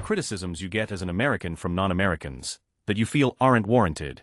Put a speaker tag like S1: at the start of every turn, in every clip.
S1: criticisms you get as an American from non-Americans that you feel aren't warranted.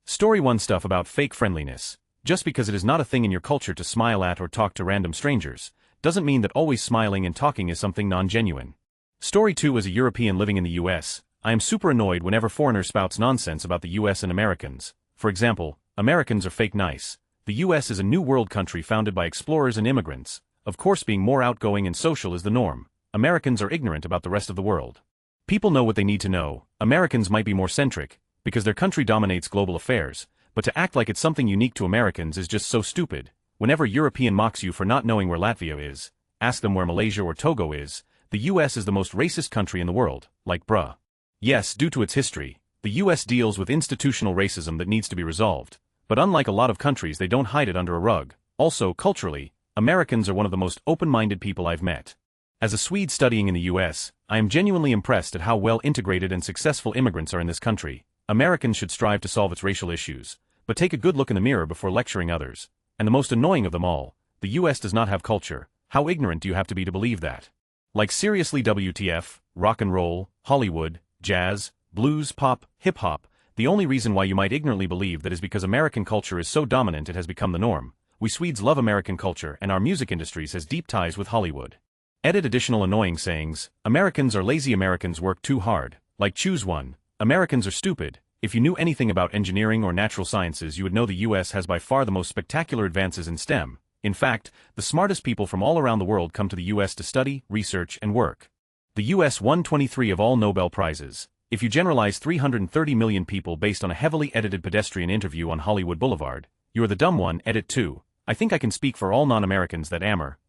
S1: Story 1. Stuff about fake friendliness. Just because it is not a thing in your culture to smile at or talk to random strangers, doesn't mean that always smiling and talking is something non-genuine. Story 2. As a European living in the US, I am super annoyed whenever foreigners spouts nonsense about the US and Americans. For example, Americans are fake nice. The US is a new world country founded by explorers and immigrants. Of course, being more outgoing and social is the norm. Americans are ignorant about the rest of the world. People know what they need to know. Americans might be more centric, because their country dominates global affairs, but to act like it's something unique to Americans is just so stupid. Whenever European mocks you for not knowing where Latvia is, ask them where Malaysia or Togo is. The US is the most racist country in the world, like bruh. Yes, due to its history, the US deals with institutional racism that needs to be resolved, but unlike a lot of countries they don't hide it under a rug. Also, culturally, Americans are one of the most open-minded people I've met. As a Swede studying in the US, I am genuinely impressed at how well integrated and successful immigrants are in this country. Americans should strive to solve its racial issues, but take a good look in the mirror before lecturing others. And the most annoying of them all, the US does not have culture. How ignorant do you have to be to believe that? Like seriously, WTF, rock and roll, Hollywood, jazz, blues, pop, hip-hop, the only reason why you might ignorantly believe that is because American culture is so dominant it has become the norm. We Swedes love American culture and our music industries has deep ties with Hollywood. Edit additional annoying sayings. Americans are lazy. Americans work too hard. Like choose one. Americans are stupid. If you knew anything about engineering or natural sciences, you would know the US has by far the most spectacular advances in STEM. In fact, the smartest people from all around the world come to the US to study, research, and work. The US won 23 of all Nobel Prizes. If you generalize 330 million people based on a heavily edited pedestrian interview on Hollywood Boulevard, you are the dumb one. Edit 2. I think I can speak for all non-Americans that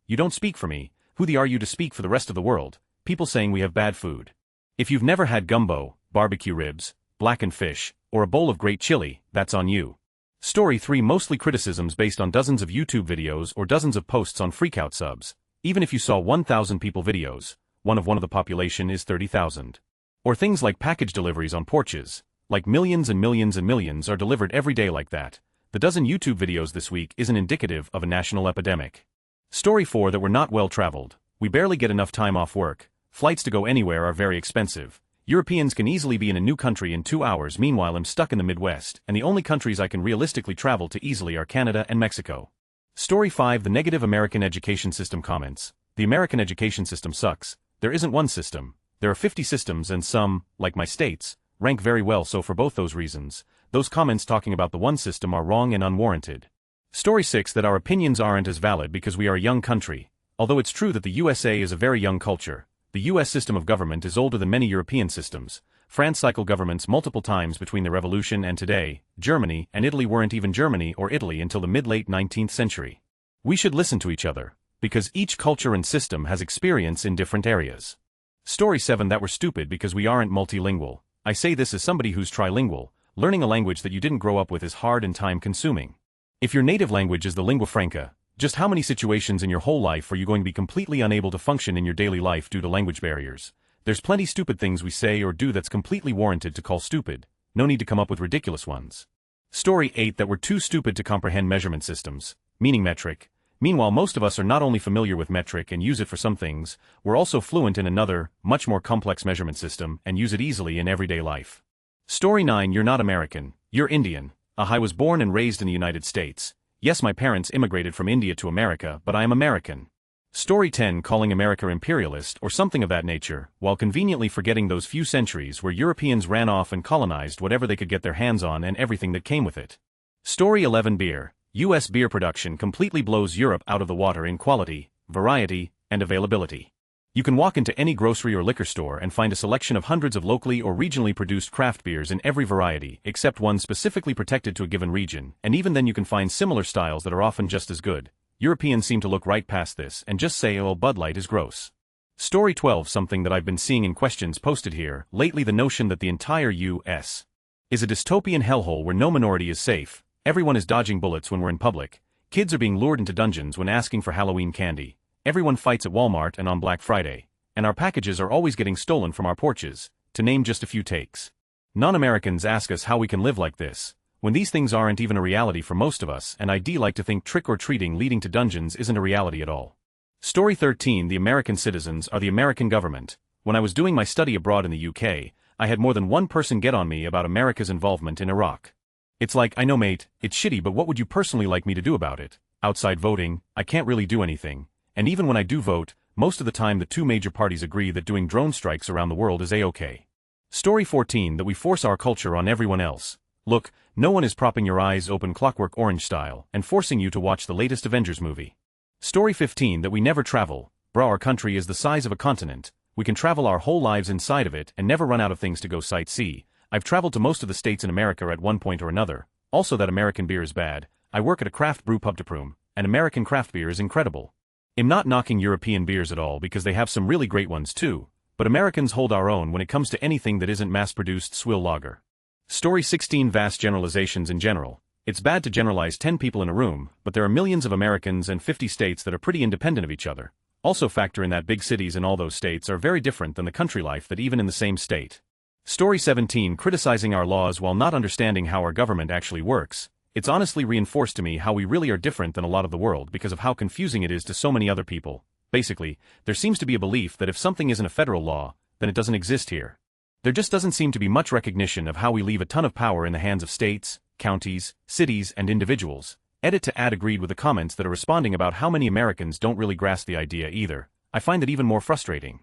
S1: you don't speak for me. Who the are you to speak for the rest of the world? People saying we have bad food. If you've never had gumbo, barbecue ribs, blackened fish, or a bowl of great chili, that's on you. Story 3. Mostly criticisms based on dozens of YouTube videos or dozens of posts on freakout subs. Even if you saw 1,000 people videos, one of the population is 30,000. Or things like package deliveries on porches, like millions and millions and millions are delivered every day like that. The dozen YouTube videos this week isn't indicative of a national epidemic. Story 4. That we're not well traveled. We barely get enough time off work. Flights to go anywhere are very expensive. Europeans can easily be in a new country in 2 hours. Meanwhile, I'm stuck in the Midwest, and the only countries I can realistically travel to easily are Canada and Mexico. Story 5. The negative American education system comments. The American education system sucks. There isn't one system. There are 50 systems and some, like my states, rank very well. So for both those reasons, those comments talking about the one system are wrong and unwarranted. Story 6. That our opinions aren't as valid because we are a young country. Although it's true that the USA is a very young culture, the US system of government is older than many European systems. France cycled governments multiple times between the Revolution and today. Germany and Italy weren't even Germany or Italy until the mid-late 19th century. We should listen to each other, because each culture and system has experience in different areas. Story 7. That we're stupid because we aren't multilingual. I say this as somebody who's trilingual. Learning a language that you didn't grow up with is hard and time-consuming. If your native language is the lingua franca, just how many situations in your whole life are you going to be completely unable to function in your daily life due to language barriers? There's plenty stupid things we say or do that's completely warranted to call stupid. No need to come up with ridiculous ones. Story 8. That we're too stupid to comprehend measurement systems, meaning metric. Meanwhile, most of us are not only familiar with metric and use it for some things, we're also fluent in another, much more complex measurement system and use it easily in everyday life. Story 9. You're not American, you're Indian. I was born and raised in the United States. Yes, my parents immigrated from India to America, but I am American. Story 10. Calling America imperialist or something of that nature, while conveniently forgetting those few centuries where Europeans ran off and colonized whatever they could get their hands on and everything that came with it. Story 11. Beer. US beer production completely blows Europe out of the water in quality, variety, and availability. You can walk into any grocery or liquor store and find a selection of hundreds of locally or regionally produced craft beers in every variety, except one specifically protected to a given region, and even then you can find similar styles that are often just as good. Europeans seem to look right past this and just say, oh, Bud Light is gross. Story 12. Something that I've been seeing in questions posted here lately: the notion that the entire US is a dystopian hellhole where no minority is safe, everyone is dodging bullets when we're in public, kids are being lured into dungeons when asking for Halloween candy, everyone fights at Walmart and on Black Friday, and our packages are always getting stolen from our porches, to name just a few takes. Non-Americans ask us how we can live like this, when these things aren't even a reality for most of us, and I'd like to think trick-or-treating leading to dungeons isn't a reality at all. Story 13. The American citizens are the American government. When I was doing my study abroad in the UK, I had more than one person get on me about America's involvement in Iraq. It's like, I know mate, it's shitty, but what would you personally like me to do about it? Outside voting, I can't really do anything. And even when I do vote, most of the time the two major parties agree that doing drone strikes around the world is a-okay. Story 14 that we force our culture on everyone else. Look, no one is propping your eyes open Clockwork Orange style and forcing you to watch the latest Avengers movie. Story 15 that we never travel. Bro, our country is the size of a continent. We can travel our whole lives inside of it and never run out of things to go sightsee. I've traveled to most of the states in America at one point or another. Also, that American beer is bad. I work at a craft brew pub to Prum, and American craft beer is incredible. I'm not knocking European beers at all because they have some really great ones too, but Americans hold our own when it comes to anything that isn't mass-produced swill lager. Story 16 vast generalizations in general. It's bad to generalize 10 people in a room, but there are millions of Americans and 50 states that are pretty independent of each other. Also factor in that big cities in all those states are very different than the country life that even in the same state. Story 17 criticizing our laws while not understanding how our government actually works. It's honestly reinforced to me how we really are different than a lot of the world because of how confusing it is to so many other people. Basically, there seems to be a belief that if something isn't a federal law, then it doesn't exist here. There just doesn't seem to be much recognition of how we leave a ton of power in the hands of states, counties, cities, and individuals. Edit to add agreed with the comments that are responding about how many Americans don't really grasp the idea either. I find it even more frustrating.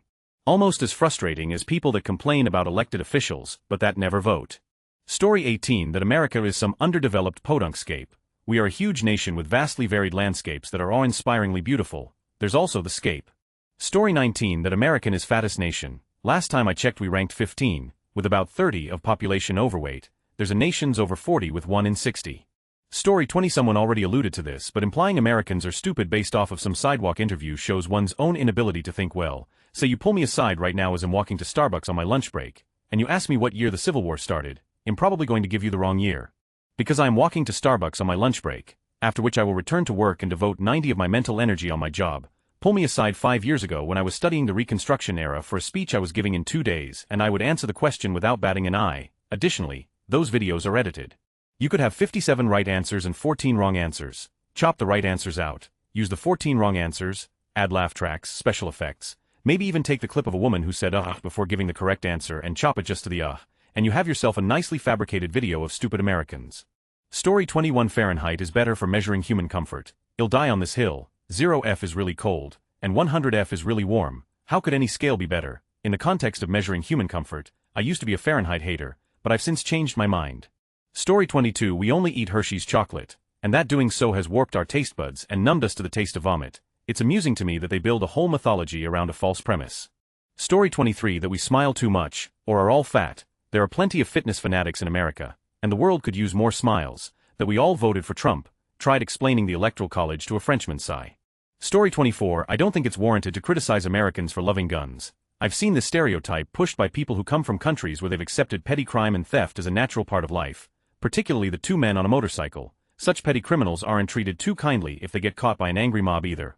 S1: Almost as frustrating as people that complain about elected officials, but that never vote. Story 18 that America is some underdeveloped podunkscape. We are a huge nation with vastly varied landscapes that are awe-inspiringly beautiful. There's also the scape. Story 19 that American is fattest nation. Last time I checked we ranked 15, with about 30 of population overweight. There's a nation's over 40 with 1 in 60. Story 20 someone already alluded to this, but implying Americans are stupid based off of some sidewalk interview shows one's own inability to think well. Say you pull me aside right now as I'm walking to Starbucks on my lunch break, and you ask me what year the Civil War started. I'm probably going to give you the wrong year. Because I am walking to Starbucks on my lunch break, after which I will return to work and devote 90 of my mental energy on my job. Pull me aside 5 years ago when I was studying the Reconstruction era for a speech I was giving in 2 days and I would answer the question without batting an eye. Additionally, those videos are edited. You could have 57 right answers and 14 wrong answers. Chop the right answers out. Use the 14 wrong answers, add laugh tracks, special effects, maybe even take the clip of a woman who said before giving the correct answer and chop it just to the and you have yourself a nicely fabricated video of stupid Americans. Story 21 Fahrenheit is better for measuring human comfort. You'll die on this hill. 0°F is really cold, and 100°F is really warm. How could any scale be better? In the context of measuring human comfort, I used to be a Fahrenheit hater, but I've since changed my mind. Story 22 We only eat Hershey's chocolate, and that doing so has warped our taste buds and numbed us to the taste of vomit. It's amusing to me that they build a whole mythology around a false premise. Story 23 that we smile too much, or are all fat. There are plenty of fitness fanatics in America, and the world could use more smiles. That we all voted for Trump. Tried explaining the Electoral College to a Frenchman sigh. Story 24 I don't think it's warranted to criticize Americans for loving guns. I've seen this stereotype pushed by people who come from countries where they've accepted petty crime and theft as a natural part of life, particularly the two men on a motorcycle. Such petty criminals aren't treated too kindly if they get caught by an angry mob either.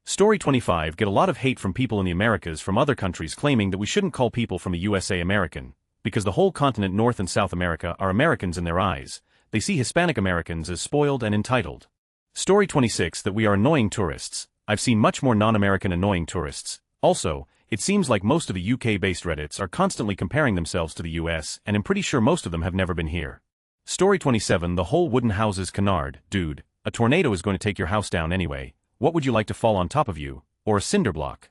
S1: Story 25 get a lot of hate from people in the Americas from other countries claiming that we shouldn't call people from the USA American, because the whole continent North and South America are Americans in their eyes. They see Hispanic Americans as spoiled and entitled. Story 26 that we are annoying tourists. I've seen much more non-American annoying tourists. Also, it seems like most of the UK-based Reddits are constantly comparing themselves to the US, and I'm pretty sure most of them have never been here. Story 27 the whole wooden houses canard. Dude, a tornado is going to take your house down anyway. What would you like to fall on top of you? Or a cinder block?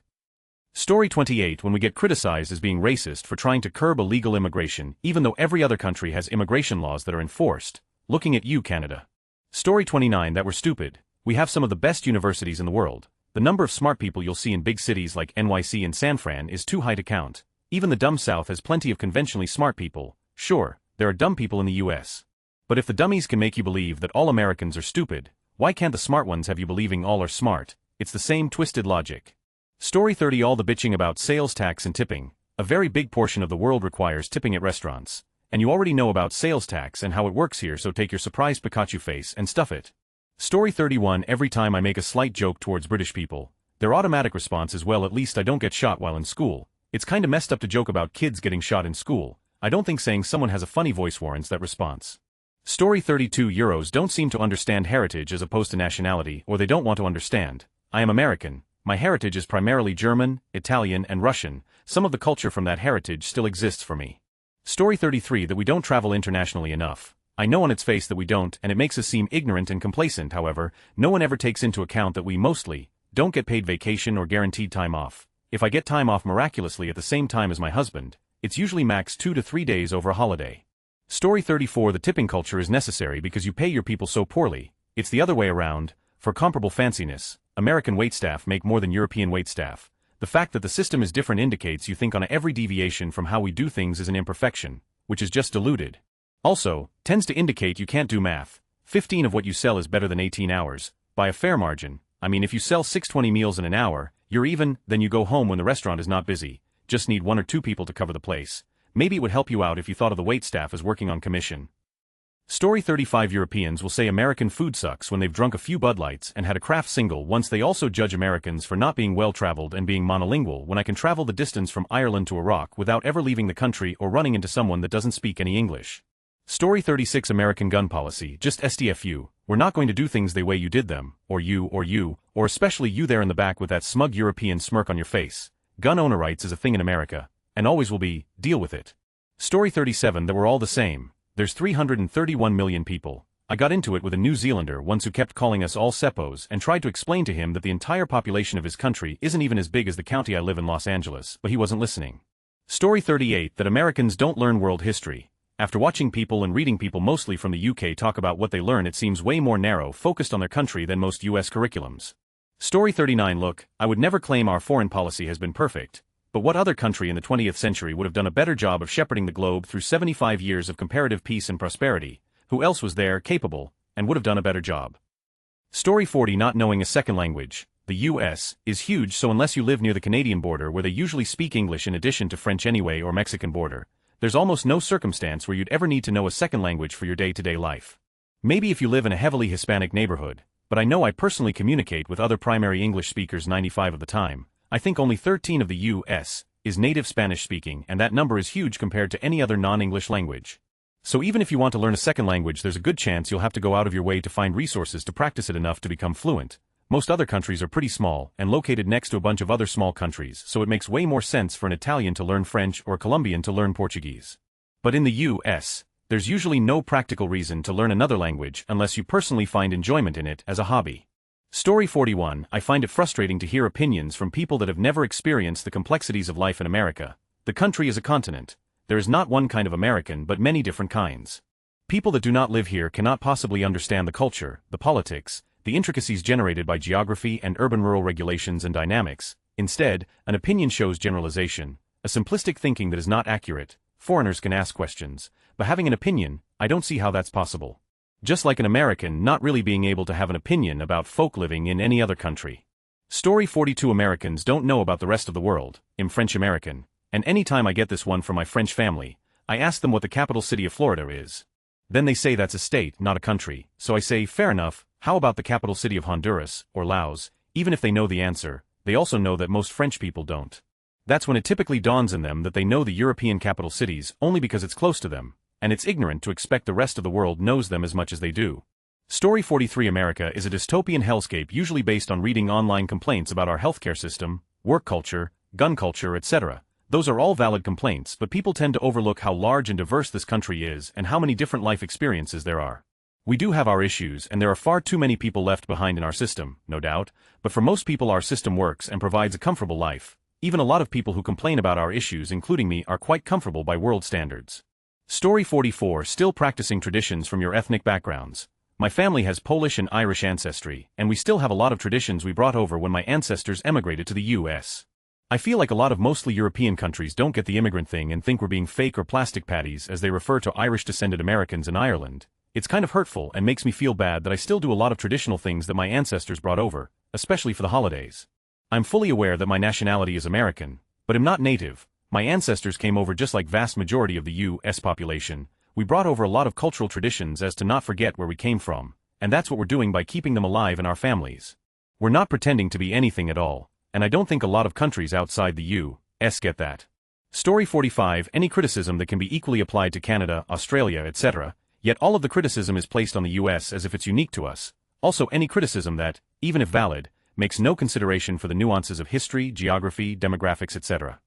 S1: Story 28 when we get criticized as being racist for trying to curb illegal immigration, even though every other country has immigration laws that are enforced. Looking at you, Canada. Story 29 that we're stupid. We have some of the best universities in the world. The number of smart people you'll see in big cities like NYC and San Fran is too high to count. Even the dumb South has plenty of conventionally smart people. Sure, there are dumb people in the US. But if the dummies can make you believe that all Americans are stupid, why can't the smart ones have you believing all are smart? It's the same twisted logic. Story 30 all the bitching about sales tax and tipping. A very big portion of the world requires tipping at restaurants. And you already know about sales tax and how it works here, so take your surprised Pikachu face and stuff it. Story 31 every time I make a slight joke towards British people, their automatic response is well at least I don't get shot while in school. It's kinda messed up to joke about kids getting shot in school. I don't think saying someone has a funny voice warrants that response. Story 32 Euros don't seem to understand heritage as opposed to nationality, or they don't want to understand. I am American. My heritage is primarily German, Italian and Russian, some of the culture from that heritage still exists for me. Story 33 that we don't travel internationally enough. I know on its face that we don't, and it makes us seem ignorant and complacent. However, no one ever takes into account that we mostly don't get paid vacation or guaranteed time off. If I get time off miraculously at the same time as my husband, it's usually max 2 to 3 days over a holiday. Story 34 the tipping culture is necessary because you pay your people so poorly. It's the other way around. For comparable fanciness, American waitstaff make more than European waitstaff. The fact that the system is different indicates you think on every deviation from how we do things is an imperfection, which is just diluted. Also, tends to indicate you can't do math. 15 of what you sell is better than 18 hours, by a fair margin. I mean, if you sell 620 meals in an hour, you're even, then you go home when the restaurant is not busy. Just need 1 or 2 people to cover the place. Maybe it would help you out if you thought of the waitstaff as working on commission. Story 35 Europeans will say American food sucks when they've drunk a few Bud Lights and had a craft single. Once they also judge Americans for not being well-traveled and being monolingual when I can travel the distance from Ireland to Iraq without ever leaving the country or running into someone that doesn't speak any English. Story 36 American gun policy, just STFU, we're not going to do things the way you did them, or especially you there in the back with that smug European smirk on your face. Gun owner rights is a thing in America, and always will be, deal with it. Story 37 that we're all the same. There's 331 million people. I got into it with a New Zealander once who kept calling us all seppos and tried to explain to him that the entire population of his country isn't even as big as the county I live in, Los Angeles, but he wasn't listening. Story 38 that Americans don't learn world history. After watching people and reading people mostly from the UK talk about what they learn, it seems way more narrow, focused on their country than most US curriculums. Story 39 look, I would never claim our foreign policy has been perfect. But what other country in the 20th century would have done a better job of shepherding the globe through 75 years of comparative peace and prosperity? Who else was there, capable, and would have done a better job? Story 40 not knowing a second language. The US is huge, so unless you live near the Canadian border where they usually speak English in addition to French anyway, or Mexican border, there's almost no circumstance where you'd ever need to know a second language for your day-to-day life. Maybe if you live in a heavily Hispanic neighborhood, but I know I personally communicate with other primary English speakers 95 of the time. I think only 13 of the U.S. is native Spanish-speaking, and that number is huge compared to any other non-English language. So even if you want to learn a second language, there's a good chance you'll have to go out of your way to find resources to practice it enough to become fluent. Most other countries are pretty small and located next to a bunch of other small countries, so it makes way more sense for an Italian to learn French or a Colombian to learn Portuguese. But in the U.S., there's usually no practical reason to learn another language unless you personally find enjoyment in it as a hobby. Story 41 I find it frustrating to hear opinions from people that have never experienced the complexities of life in America. The country is a continent. There is not one kind of American but many different kinds. People that do not live here cannot possibly understand the culture, the politics, the intricacies generated by geography and urban-rural regulations and dynamics. Instead, an opinion shows generalization, a simplistic thinking that is not accurate. Foreigners can ask questions, but having an opinion, I don't see how that's possible. Just like an American not really being able to have an opinion about folk living in any other country. Story 42 Americans don't know about the rest of the world. I'm French American, and anytime I get this one from my French family, I ask them what the capital city of Florida is. Then they say that's a state, not a country, so I say, fair enough, how about the capital city of Honduras, or Laos? Even if they know the answer, they also know that most French people don't. That's when it typically dawns on them that they know the European capital cities only because it's close to them, and it's ignorant to expect the rest of the world knows them as much as they do. Story 43 America is a dystopian hellscape usually based on reading online complaints about our healthcare system, work culture, gun culture, etc. Those are all valid complaints, but people tend to overlook how large and diverse this country is and how many different life experiences there are. We do have our issues, and there are far too many people left behind in our system, no doubt, but for most people our system works and provides a comfortable life. Even a lot of people who complain about our issues, including me, are quite comfortable by world standards. Story 44 Still practicing traditions from your ethnic backgrounds. My family has Polish and Irish ancestry, and we still have a lot of traditions we brought over when my ancestors emigrated to the U.S. I feel like a lot of mostly European countries don't get the immigrant thing and think we're being fake or plastic patties as they refer to Irish-descended Americans in Ireland. It's kind of hurtful and makes me feel bad that I still do a lot of traditional things that my ancestors brought over, especially for the holidays. I'm fully aware that my nationality is American, but I'm not native. My ancestors came over just like vast majority of the U.S. population. We brought over a lot of cultural traditions as to not forget where we came from, and that's what we're doing by keeping them alive in our families. We're not pretending to be anything at all, and I don't think a lot of countries outside the U.S. get that. Story 45 Any criticism that can be equally applied to Canada, Australia, etc., yet all of the criticism is placed on the U.S. as if it's unique to us. Also any criticism that, even if valid, makes no consideration for the nuances of history, geography, demographics, etc.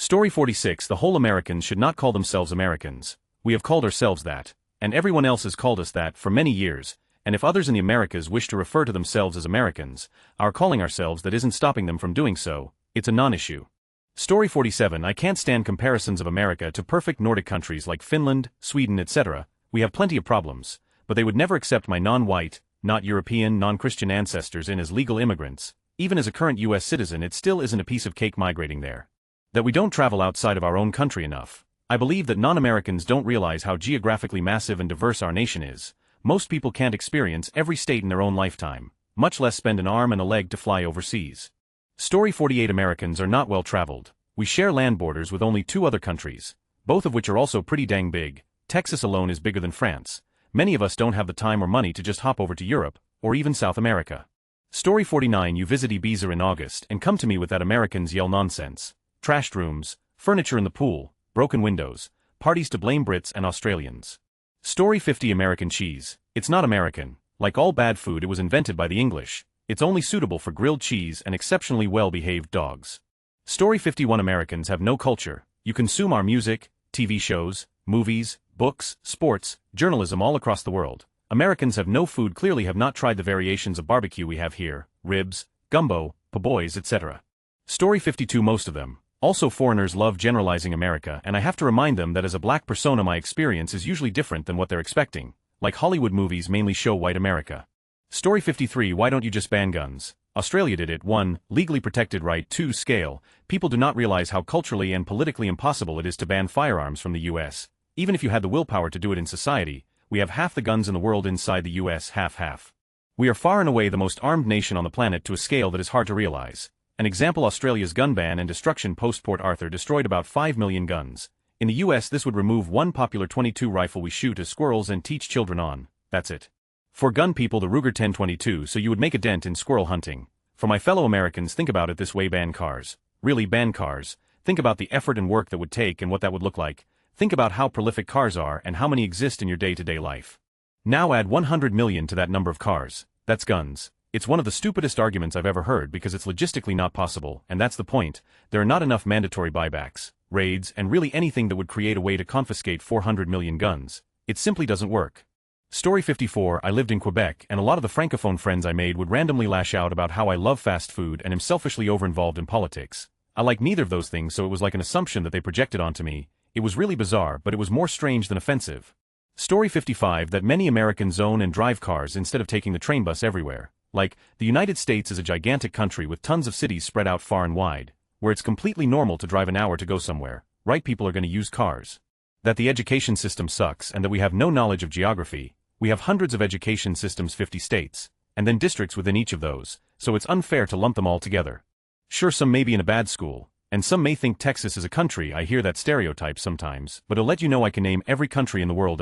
S1: Story 46. The whole Americans should not call themselves Americans. We have called ourselves that, and everyone else has called us that for many years, and if others in the Americas wish to refer to themselves as Americans, our calling ourselves that isn't stopping them from doing so. It's a non-issue. Story 47. I can't stand comparisons of America to perfect Nordic countries like Finland, Sweden, etc. We have plenty of problems, but they would never accept my non-white, not European, non-Christian ancestors in as legal immigrants. Even as a current US citizen, it still isn't a piece of cake migrating there. That we don't travel outside of our own country enough. I believe that non-Americans don't realize how geographically massive and diverse our nation is. Most people can't experience every state in their own lifetime, much less spend an arm and a leg to fly overseas. Story 48. Americans are not well traveled. We share land borders with only 2 other countries, both of which are also pretty dang big. Texas alone is bigger than France. Many of us don't have the time or money to just hop over to Europe, or even South America. Story 49. You visit Ibiza in August and come to me with that Americans yell nonsense. Trashed rooms, furniture in the pool, broken windows, parties to blame Brits and Australians. Story 50. American cheese. It's not American. Like all bad food, it was invented by the English. It's only suitable for grilled cheese and exceptionally well-behaved dogs. Story 51. Americans have no culture. You consume our music, TV shows, movies, books, sports, journalism all across the world. Americans have no food, clearly have not tried the variations of barbecue we have here, ribs, gumbo, po' boys, etc. Story 52. Most of them. Also, foreigners love generalizing America, and I have to remind them that as a black persona my experience is usually different than what they're expecting. Like Hollywood movies mainly show white America. Story 53. Why don't you just ban guns? Australia did it. 1. Legally protected right. 2. Scale. People do not realize how culturally and politically impossible it is to ban firearms from the US. Even if you had the willpower to do it in society, we have half the guns in the world inside the US, half. We are far and away the most armed nation on the planet to a scale that is hard to realize. An example: Australia's gun ban and destruction post-Port Arthur destroyed about 5 million guns. In the US this would remove one popular .22 rifle we shoot as squirrels and teach children on. That's it. For gun people, the Ruger 10/22, so you would make a dent in squirrel hunting. For my fellow Americans, think about it this way: ban cars. Really, ban cars. Think about the effort and work that would take and what that would look like. Think about how prolific cars are and how many exist in your day-to-day life. Now add 100 million to that number of cars. That's guns. It's one of the stupidest arguments I've ever heard because it's logistically not possible, and that's the point. There are not enough mandatory buybacks, raids, and really anything that would create a way to confiscate 400 million guns. It simply doesn't work. Story 54. I lived in Quebec, and a lot of the francophone friends I made would randomly lash out about how I love fast food and am selfishly over-involved in politics. I like neither of those things, so it was like an assumption that they projected onto me. It was really bizarre, but it was more strange than offensive. Story 55. That many Americans own and drive cars instead of taking the train bus everywhere. Like, the United States is a gigantic country with tons of cities spread out far and wide, where it's completely normal to drive an hour to go somewhere. Right people are going to use cars. That the education system sucks and that we have no knowledge of geography. We have hundreds of education systems, 50 states, and then districts within each of those, so it's unfair to lump them all together. Sure, some may be in a bad school, and some may think Texas is a country. I hear that stereotype sometimes, but I'll let you know I can name every country in the world.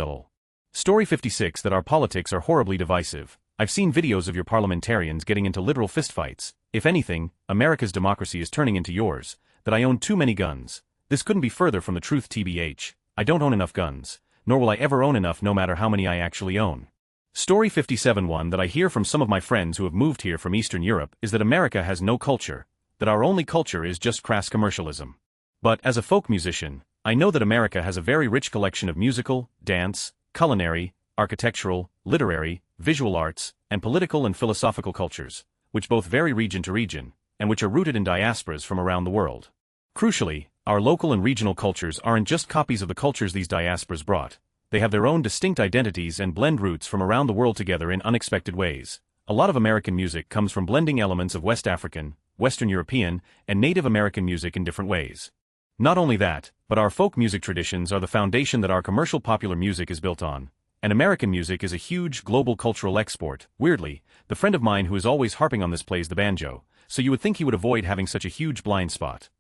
S1: Story 56. That our politics are horribly divisive. I've seen videos of your parliamentarians getting into literal fistfights. If anything, America's democracy is turning into yours. That I own too many guns. This couldn't be further from the truth. TBH. I don't own enough guns, nor will I ever own enough, no matter how many I actually own. Story 57. One that I hear from some of my friends who have moved here from Eastern Europe is that America has no culture, that our only culture is just crass commercialism. But, as a folk musician, I know that America has a very rich collection of musical, dance, culinary, architectural, literary, visual arts, and political and philosophical cultures, which both vary region to region, and which are rooted in diasporas from around the world. Crucially, our local and regional cultures aren't just copies of the cultures these diasporas brought. They have their own distinct identities and blend roots from around the world together in unexpected ways. A lot of American music comes from blending elements of West African, Western European, and Native American music in different ways. Not only that, but our folk music traditions are the foundation that our commercial popular music is built on. And American music is a huge global cultural export. Weirdly, the friend of mine who is always harping on this plays the banjo, so you would think he would avoid having such a huge blind spot.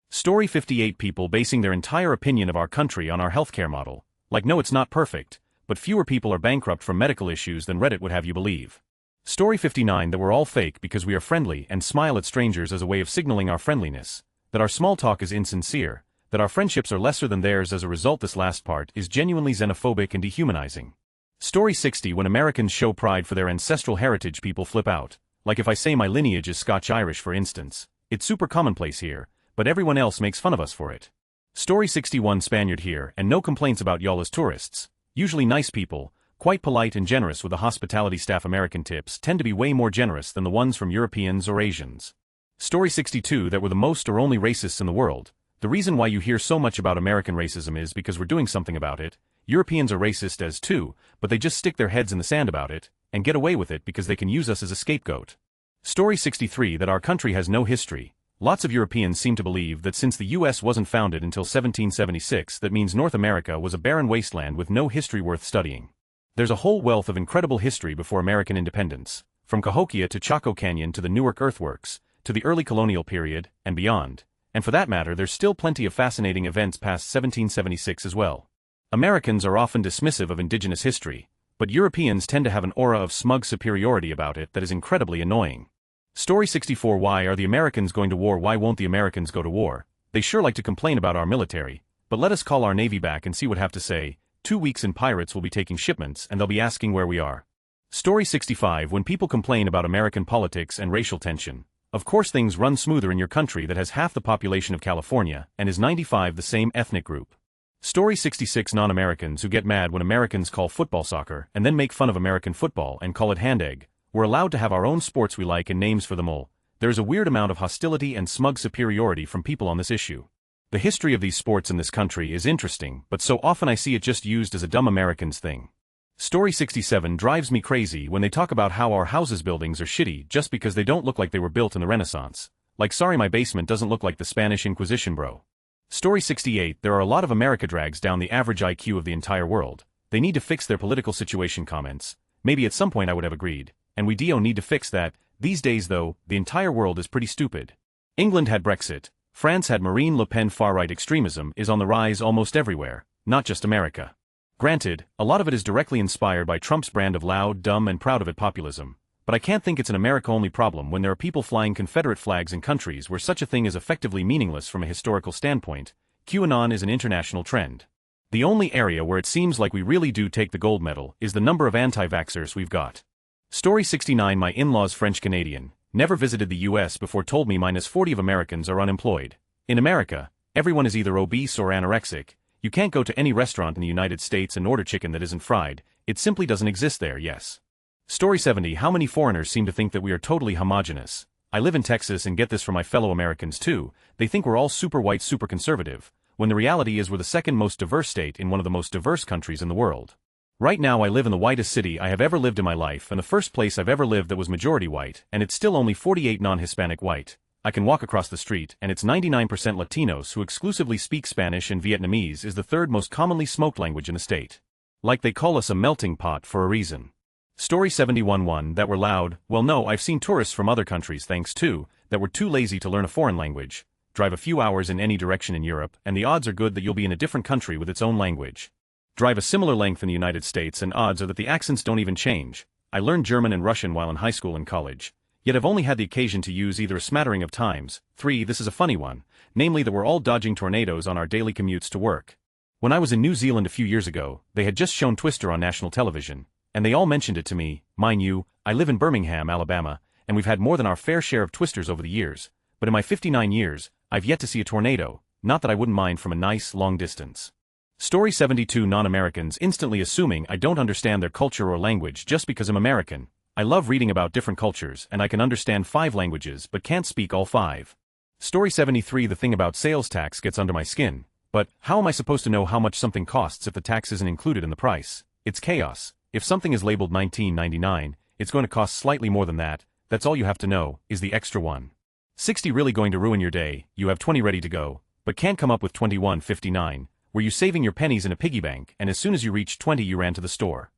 S1: Story 58. People basing their entire opinion of our country on our healthcare model. Like, no, it's not perfect, but fewer people are bankrupt from medical issues than Reddit would have you believe. Story 59. That we're all fake because we are friendly and smile at strangers as a way of signaling our friendliness. That our small talk is insincere. That our friendships are lesser than theirs as a result. This last part is genuinely xenophobic and dehumanizing. Story 60. When Americans show pride for their ancestral heritage, people flip out. Like if I say my lineage is Scotch-Irish, for instance. It's super commonplace here, but everyone else makes fun of us for it. Story 61 Spaniard here, and no complaints about y'all as tourists. Usually nice people, quite polite and generous with the hospitality staff. American tips tend to be way more generous than the ones from Europeans or Asians. Story 62 That we're the most or only racists in the world. The reason why you hear so much about American racism is because we're doing something about it. Europeans are racist as too, but they just stick their heads in the sand about it, and get away with it because they can use us as a scapegoat. Story 63 That our country has no history. Lots of Europeans seem to believe that since the US wasn't founded until 1776, that means North America was a barren wasteland with no history worth studying. There's a whole wealth of incredible history before American independence, from Cahokia to Chaco Canyon to the Newark earthworks, to the early colonial period, and beyond. And for that matter, there's still plenty of fascinating events past 1776 as well. Americans are often dismissive of indigenous history, but Europeans tend to have an aura of smug superiority about it that is incredibly annoying. Story 64 Why are the Americans going to war? Why won't the Americans go to war? They sure like to complain about our military, but let us call our Navy back and see what have to say. 2 weeks and pirates will be taking shipments and they'll be asking where we are. Story 65 When people complain about American politics and racial tension, of course things run smoother in your country that has half the population of California and is 95% the same ethnic group. Story 66 Non-Americans who get mad when Americans call football soccer and then make fun of American football and call it hand egg. We're allowed to have our own sports we like and names for them all. There's a weird amount of hostility and smug superiority from people on this issue. The history of these sports in this country is interesting, but so often I see it just used as a dumb Americans thing. Story 67 Drives me crazy when they talk about how our houses buildings are shitty just because they don't look like they were built in the Renaissance. Like sorry my basement doesn't look like the Spanish Inquisition bro. Story 68 There are a lot of America drags down the average IQ of the entire world. They need to fix their political situation comments. Maybe at some point I would have agreed. And we do need to fix that. These days though, the entire world is pretty stupid. England had Brexit, France had Marine Le Pen. Far-right extremism is on the rise almost everywhere, not just America. Granted, a lot of it is directly inspired by Trump's brand of loud, dumb and proud of it populism, but I can't think it's an America-only problem when there are people flying Confederate flags in countries where such a thing is effectively meaningless from a historical standpoint. QAnon is an international trend. The only area where it seems like we really do take the gold medal is the number of anti-vaxxers we've got. Story 69 My in-laws French-Canadian, never visited the US before told me -40% of Americans are unemployed. In America, everyone is either obese or anorexic. You can't go to any restaurant in the United States and order chicken that isn't fried. It simply doesn't exist there, yes. Story 70 How many foreigners seem to think that we are totally homogenous? I live in Texas and get this from my fellow Americans too. They think we're all super white, super conservative, when the reality is we're the second most diverse state in one of the most diverse countries in the world. Right now I live in the whitest city I have ever lived in my life and the first place I've ever lived that was majority white, and it's still only 48% non-Hispanic white. I can walk across the street and it's 99% Latinos who exclusively speak Spanish, and Vietnamese is the third most commonly smoked language in the state. Like they call us a melting pot for a reason. Story 71 That we're loud. Well no, I've seen tourists from other countries thanks to, that were too lazy to learn a foreign language, drive a few hours in any direction in Europe and the odds are good that you'll be in a different country with its own language. Drive a similar length in the United States and odds are that the accents don't even change. I learned German and Russian while in high school and college, yet I've only had the occasion to use either a smattering of times. 3 This is a funny one, namely that we're all dodging tornadoes on our daily commutes to work. When I was in New Zealand a few years ago, they had just shown Twister on national television, and they all mentioned it to me. Mind you, I live in Birmingham, Alabama, and we've had more than our fair share of twisters over the years, but in my 59 years, I've yet to see a tornado, not that I wouldn't mind from a nice, long distance. Story 72 Non-Americans instantly assuming I don't understand their culture or language just because I'm American. I love reading about different cultures and I can understand 5 languages but can't speak all 5. Story 73 The thing about sales tax gets under my skin, but how am I supposed to know how much something costs if the tax isn't included in the price? It's chaos. If something is labeled $19.99, it's going to cost slightly more than that. That's all you have to know, is the extra one. 60 Really going to ruin your day. You have 20 ready to go, but can't come up with 21.59. Were you saving your pennies in a piggy bank and as soon as you reached 20 you ran to the store?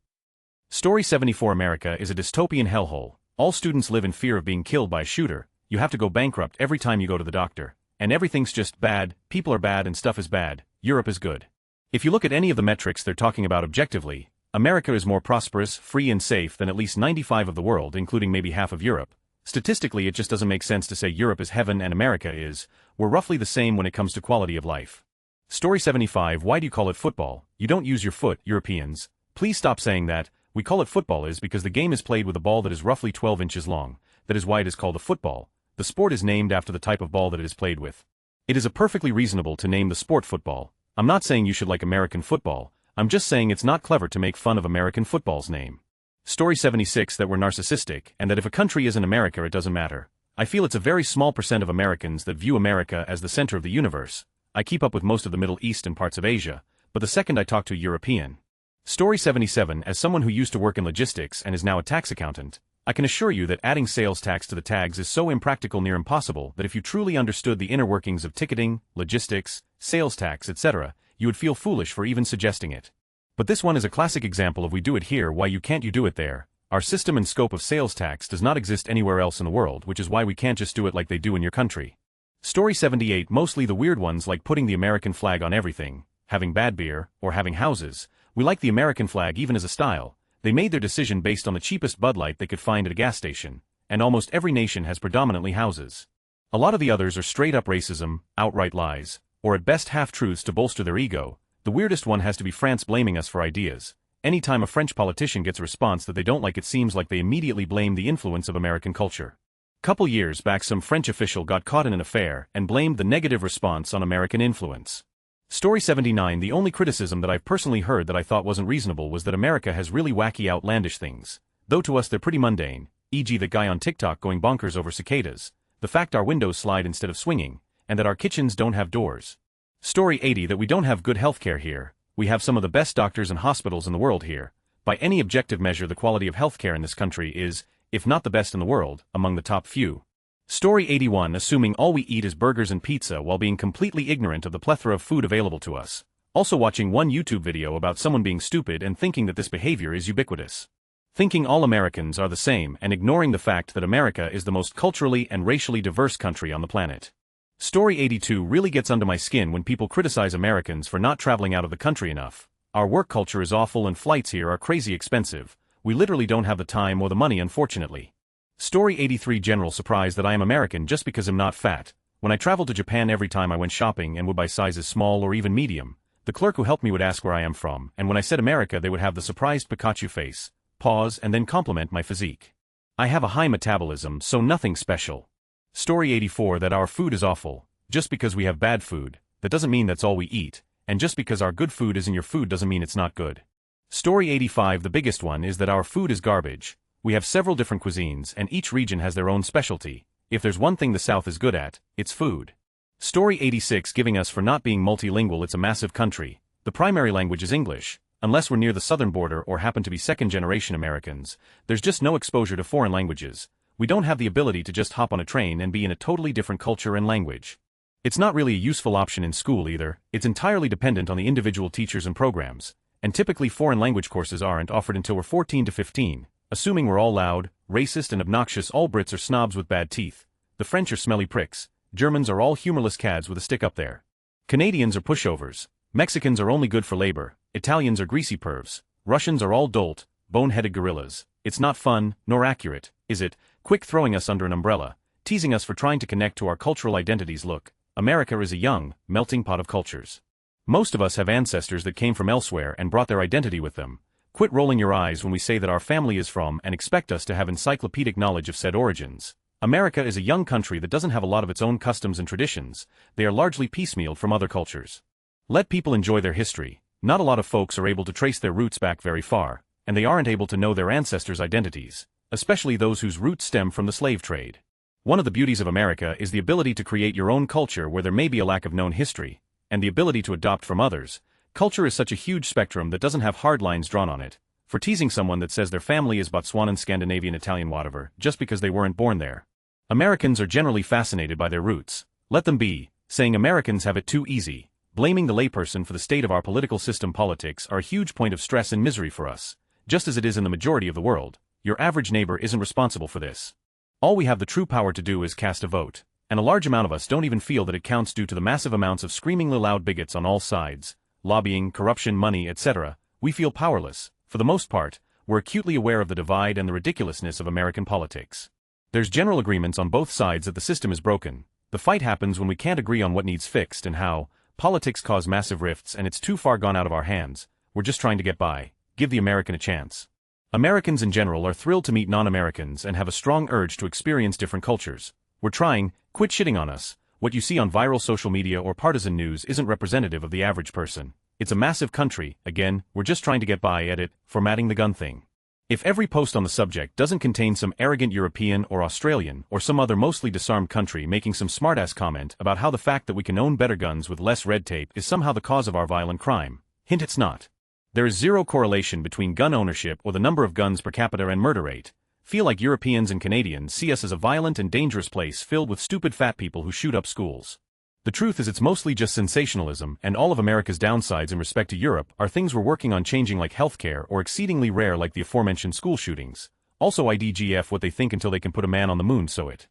S1: Story 74 America is a dystopian hellhole. All students live in fear of being killed by a shooter. You have to go bankrupt every time you go to the doctor. And everything's just bad, people are bad and stuff is bad. Europe is good. If you look at any of the metrics they're talking about objectively, America is more prosperous, free and safe than at least 95% of the world, including maybe half of Europe. Statistically it just doesn't make sense to say Europe is heaven and America is. We're roughly the same when it comes to quality of life. Story 75 Why do you call it football? You don't use your foot, Europeans. Please stop saying that. We call it football is because the game is played with a ball that is roughly 12 inches long. That is why it is called a football. The sport is named after the type of ball that it is played with. It is a perfectly reasonable to name the sport football. I'm not saying you should like American football, I'm just saying it's not clever to make fun of American football's name. Story 76 that we're narcissistic and that if a country isn't America it doesn't matter. I feel it's a very small percent of Americans that view America as the center of the universe. I keep up with most of the Middle East and parts of Asia, but the second I talk to a European. Story 77 as someone who used to work in logistics and is now a tax accountant, I can assure you that adding sales tax to the tags is so impractical near impossible that if you truly understood the inner workings of ticketing, logistics, sales tax, etc., you would feel foolish for even suggesting it. But this one is a classic example of we do it here, why you can't you do it there. Our system and scope of sales tax does not exist anywhere else in the world, which is why we can't just do it like they do in your country. Story 78 mostly the weird ones like putting the American flag on everything, having bad beer, or having houses. We like the American flag even as a style. They made their decision based on the cheapest Bud Light they could find at a gas station, and almost every nation has predominantly houses. A lot of the others are straight-up racism, outright lies, or at best half-truths to bolster their ego. The weirdest one has to be France blaming us for ideas. Anytime a French politician gets a response that they don't like, it seems like they immediately blame the influence of American culture. Couple years back some French official got caught in an affair and blamed the negative response on American influence. Story 79 the only criticism that I've personally heard that I thought wasn't reasonable was that America has really wacky outlandish things, though to us they're pretty mundane, e.g. the guy on TikTok going bonkers over cicadas, the fact our windows slide instead of swinging, and that our kitchens don't have doors. Story 80 that we don't have good healthcare here. We have some of the best doctors and hospitals in the world here. By any objective measure the quality of healthcare in this country is, if not the best in the world, among the top few. Story 81 assuming all we eat is burgers and pizza while being completely ignorant of the plethora of food available to us. Also watching one YouTube video about someone being stupid and thinking that this behavior is ubiquitous. Thinking all Americans are the same and ignoring the fact that America is the most culturally and racially diverse country on the planet. Story 82 really gets under my skin when people criticize Americans for not traveling out of the country enough. Our work culture is awful and flights here are crazy expensive. We literally don't have the time or the money, unfortunately. Story 83 general surprise that I am American just because I'm not fat. When I traveled to Japan every time I went shopping and would buy sizes small or even medium, the clerk who helped me would ask where I am from, and when I said America they would have the surprised Pikachu face, pause and then compliment my physique. I have a high metabolism, so nothing special. Story 84 that our food is awful. Just because we have bad food, that doesn't mean that's all we eat, and just because our good food is in your food doesn't mean it's not good. Story 85 the biggest one is that our food is garbage. We have several different cuisines and each region has their own specialty. If there's one thing the South is good at, it's food. Story 86 giving us for not being multilingual. It's a massive country. The primary language is English. Unless we're near the southern border or happen to be second-generation Americans, there's just no exposure to foreign languages. We don't have the ability to just hop on a train and be in a totally different culture and language. It's not really a useful option in school either. It's entirely dependent on the individual teachers and programs. And typically foreign language courses aren't offered until we're 14 to 15. Assuming we're all loud, racist and obnoxious, all Brits are snobs with bad teeth. The French are smelly pricks. Germans are all humorless cads with a stick up there. Canadians are pushovers. Mexicans are only good for labor. Italians are greasy pervs. Russians are all dolt, bone-headed gorillas. It's not fun, nor accurate, is it? Quick throwing us under an umbrella, teasing us for trying to connect to our cultural identities. Look, America is a young, melting pot of cultures. Most of us have ancestors that came from elsewhere and brought their identity with them. Quit rolling your eyes when we say that our family is from and expect us to have encyclopedic knowledge of said origins. America is a young country that doesn't have a lot of its own customs and traditions. They are largely piecemealed from other cultures. Let people enjoy their history. Not a lot of folks are able to trace their roots back very far, and they aren't able to know their ancestors' identities, especially those whose roots stem from the slave trade. One of the beauties of America is the ability to create your own culture where there may be a lack of known history, and the ability to adopt from others. Culture is such a huge spectrum that doesn't have hard lines drawn on it. For teasing someone that says their family is Botswanan, Scandinavian, Italian, whatever, just because they weren't born there. Americans are generally fascinated by their roots. Let them be. Saying Americans have it too easy, blaming the layperson for the state of our political system. Politics are a huge point of stress and misery for us, just as it is in the majority of the world. Your average neighbor isn't responsible for this. All we have the true power to do is cast a vote, and a large amount of us don't even feel that it counts due to the massive amounts of screamingly loud bigots on all sides. Lobbying, corruption, money, etc., we feel powerless. For the most part, we're acutely aware of the divide and the ridiculousness of American politics. There's general agreements on both sides that the system is broken. The fight happens when we can't agree on what needs fixed and how. Politics cause massive rifts and it's too far gone out of our hands. We're just trying to get by. Give the American a chance. Americans in general are thrilled to meet non-Americans and have a strong urge to experience different cultures. We're trying, quit shitting on us. what you see on viral social media or partisan news isn't representative of the average person. It's a massive country, again, we're just trying to get by at it, formatting the gun thing. If every post on the subject doesn't contain some arrogant European or Australian or some other mostly disarmed country making some smartass comment about how the fact that we can own better guns with less red tape is somehow the cause of our violent crime, hint it's not. There is zero correlation between gun ownership or the number of guns per capita and murder rate. Feel like Europeans and Canadians see us as a violent and dangerous place filled with stupid fat people who shoot up schools. The truth is it's mostly just sensationalism, and all of America's downsides in respect to Europe are things we're working on changing, like healthcare, or exceedingly rare like the aforementioned school shootings. Also IDGF what they think until they can put a man on the moon, so it